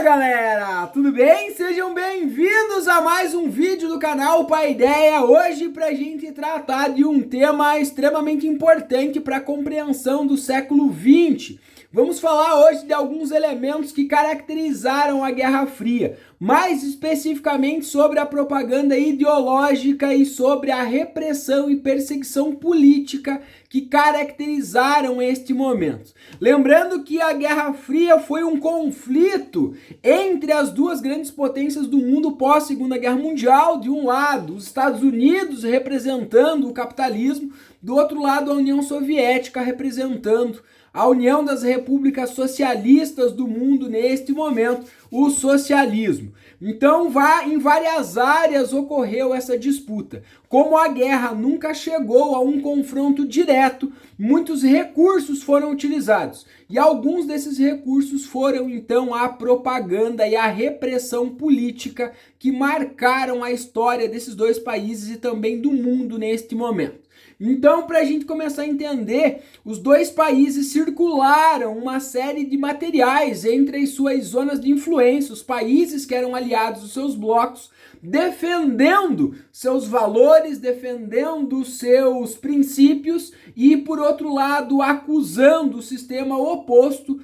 Galera, tudo bem? Sejam bem-vindos a mais um vídeo do canal Paideia. Hoje pra gente tratar de um tema extremamente importante para a compreensão do século XX. Vamos falar hoje de alguns elementos que caracterizaram a Guerra Fria, mais especificamente sobre a propaganda ideológica e sobre a repressão e perseguição política que caracterizaram este momento. Lembrando que a Guerra Fria foi um conflito entre as duas grandes potências do mundo pós-Segunda Guerra Mundial. De um lado, os Estados Unidos representando o capitalismo, do outro lado, a União Soviética representando a União das Repúblicas Socialistas do mundo neste momento, o socialismo. Então, em várias áreas ocorreu essa disputa. Como a guerra nunca chegou a um confronto direto, muitos recursos foram utilizados. E alguns desses recursos foram, então, a propaganda e a repressão política que marcaram a história desses dois países e também do mundo neste momento. Então, para a gente começar a entender, os dois países circularam uma série de materiais entre as suas zonas de influência, os países que eram aliados dos seus blocos, defendendo seus valores, defendendo seus princípios e, por outro lado, acusando o sistema oposto,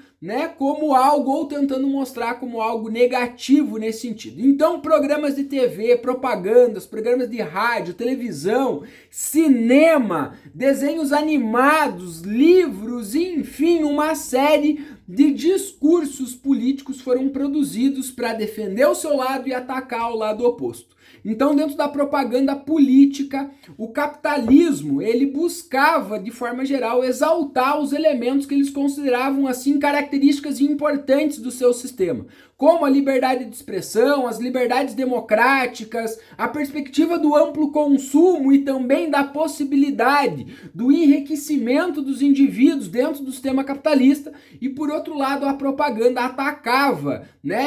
como algo, ou tentando mostrar como algo negativo nesse sentido. Então, programas de TV, propagandas, programas de rádio, televisão, cinema, desenhos animados, livros, enfim, uma série de discursos políticos foram produzidos para defender o seu lado e atacar o lado oposto. Então, dentro da propaganda política, o capitalismo, ele buscava, de forma geral, exaltar os elementos que eles consideravam, assim, características importantes do seu sistema, como a liberdade de expressão, as liberdades democráticas, a perspectiva do amplo consumo e também da possibilidade do enriquecimento dos indivíduos dentro do sistema capitalista. E, por outro lado, a propaganda atacava,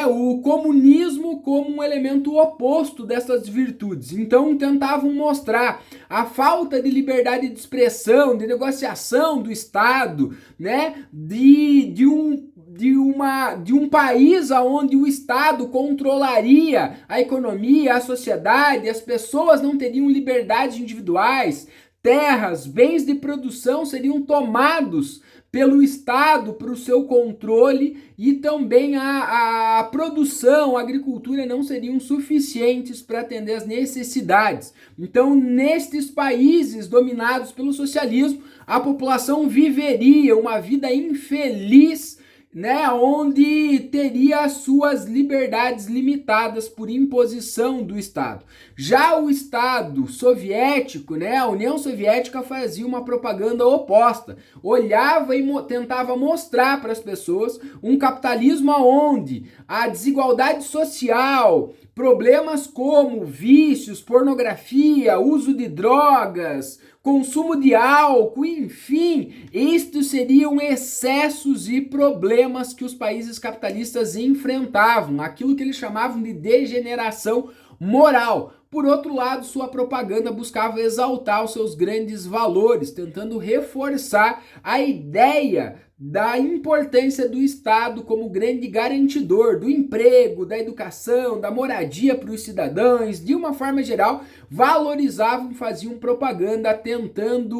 o comunismo como um elemento oposto dessas virtudes. Então, tentavam mostrar a falta de liberdade de expressão, de negociação do Estado, de um país onde o Estado controlaria a economia, a sociedade, as pessoas não teriam liberdades individuais, terras, bens de produção seriam tomados pelo Estado para o seu controle e também a produção, a agricultura não seriam suficientes para atender as necessidades. Então, nestes países dominados pelo socialismo, a população viveria uma vida infeliz, onde teria as suas liberdades limitadas por imposição do Estado. Já o Estado soviético, a União Soviética fazia uma propaganda oposta, olhava e tentava mostrar para as pessoas um capitalismo onde a desigualdade social, problemas como vícios, pornografia, uso de drogas, consumo de álcool, enfim, estes seriam excessos e problemas que os países capitalistas enfrentavam, aquilo que eles chamavam de degeneração moral. Por outro lado, sua propaganda buscava exaltar os seus grandes valores, tentando reforçar a ideia da importância do Estado como grande garantidor do emprego, da educação, da moradia para os cidadãos. De uma forma geral, valorizavam, faziam propaganda tentando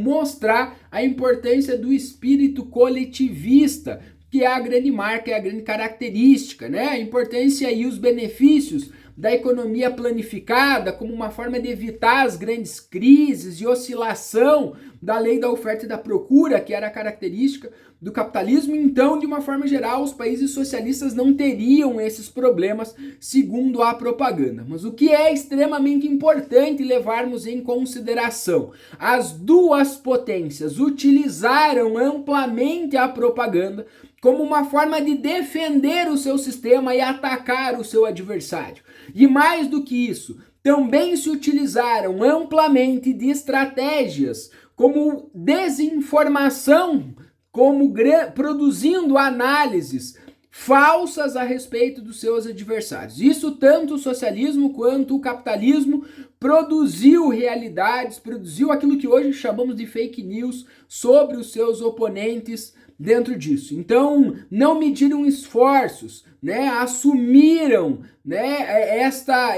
mostrar a importância do espírito coletivista, que é a grande marca, é a grande característica, a importância e os benefícios da economia planificada como uma forma de evitar as grandes crises e oscilação da lei da oferta e da procura, que era a característica do capitalismo. Então, de uma forma geral, os países socialistas não teriam esses problemas, segundo a propaganda. Mas o que é extremamente importante levarmos em consideração? As duas potências utilizaram amplamente a propaganda como uma forma de defender o seu sistema e atacar o seu adversário. E mais do que isso, também se utilizaram amplamente de estratégias como desinformação, como produzindo análises falsas a respeito dos seus adversários. Isso tanto o socialismo quanto o capitalismo produziu realidades, produziu aquilo que hoje chamamos de fake news sobre os seus oponentes dentro disso. Então, não mediram esforços, né, assumiram, né,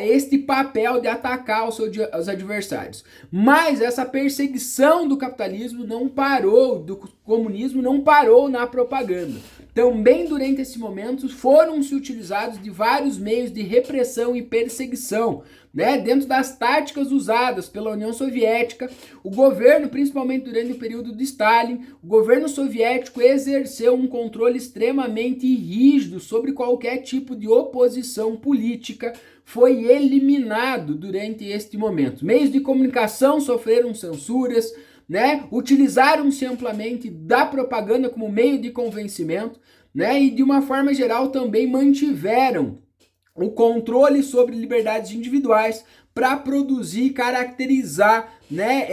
este papel de atacar os adversários. Mas essa perseguição do capitalismo não parou, do comunismo não parou na propaganda. Também durante esse momento foram se utilizados de vários meios de repressão e perseguição, né? Dentro das táticas usadas pela União Soviética, o governo, principalmente durante o período de Stalin, o governo soviético exerceu um controle extremamente rígido sobre qualquer tipo de oposição política, foi eliminado durante este momento. Meios de comunicação sofreram censuras, né? Utilizaram-se amplamente da propaganda como meio de convencimento, né? E de uma forma geral também mantiveram o controle sobre liberdades individuais para produzir e caracterizar, né,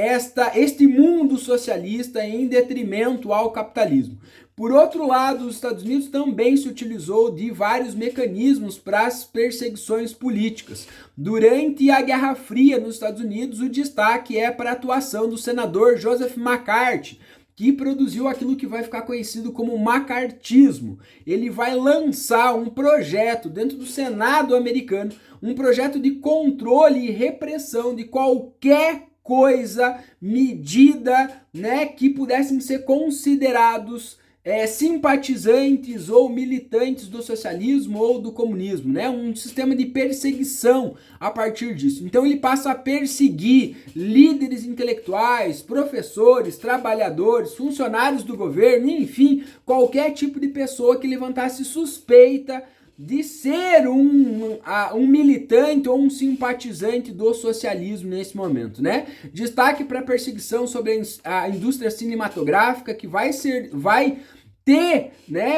este mundo socialista em detrimento ao capitalismo. Por outro lado, os Estados Unidos também se utilizou de vários mecanismos para as perseguições políticas. Durante a Guerra Fria nos Estados Unidos, o destaque é para a atuação do senador Joseph McCarthy, que produziu aquilo que vai ficar conhecido como macartismo. Ele vai lançar um projeto dentro do Senado americano, um projeto de controle e repressão de qualquer coisa, medida, né, que pudessem ser considerados simpatizantes ou militantes do socialismo ou do comunismo, né? Um sistema de perseguição a partir disso. Então ele passa a perseguir líderes intelectuais, professores, trabalhadores, funcionários do governo, enfim, qualquer tipo de pessoa que levantasse suspeita de ser um militante ou um simpatizante do socialismo nesse momento, né? Destaque para a perseguição sobre a indústria cinematográfica, que vai ter, né,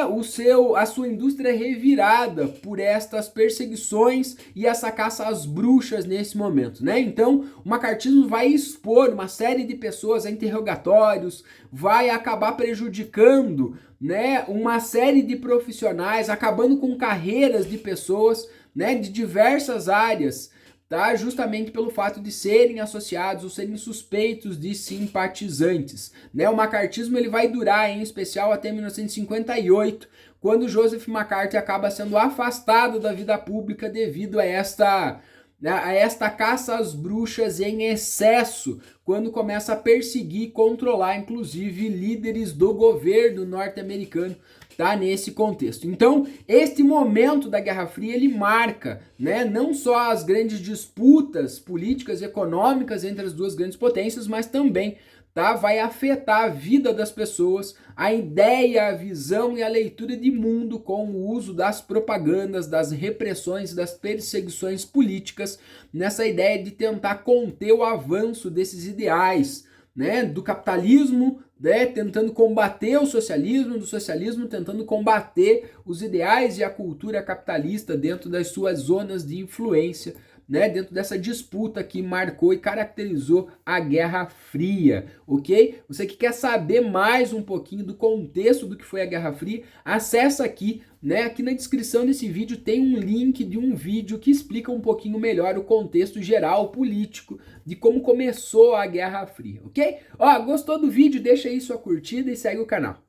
a sua indústria revirada por estas perseguições e essa caça às bruxas nesse momento, né? Então, o macartismo vai expor uma série de pessoas a interrogatórios, vai acabar prejudicando, né, uma série de profissionais, acabando com carreiras de pessoas, né, de diversas áreas, tá? Justamente pelo fato de serem associados ou serem suspeitos de simpatizantes, né? O macartismo ele vai durar em especial até 1958, quando Joseph McCarthy acaba sendo afastado da vida pública devido a esta caça às bruxas em excesso, quando começa a perseguir e controlar, inclusive, líderes do governo norte-americano, tá? Nesse contexto. Então, este momento da Guerra Fria, ele marca, né, não só as grandes disputas políticas e econômicas entre as duas grandes potências, mas também, tá, vai afetar a vida das pessoas, a ideia, a visão e a leitura de mundo com o uso das propagandas, das repressões, das perseguições políticas, nessa ideia de tentar conter o avanço desses ideais, né, do capitalismo, né, tentando combater o socialismo, do socialismo tentando combater os ideais e a cultura capitalista dentro das suas zonas de influência, né, dentro dessa disputa que marcou e caracterizou a Guerra Fria, ok? Você que quer saber mais um pouquinho do contexto do que foi a Guerra Fria, acessa aqui, né, aqui na descrição desse vídeo tem um link de um vídeo que explica um pouquinho melhor o contexto geral político de como começou a Guerra Fria, ok? Ó, gostou do vídeo? Deixa aí sua curtida e segue o canal.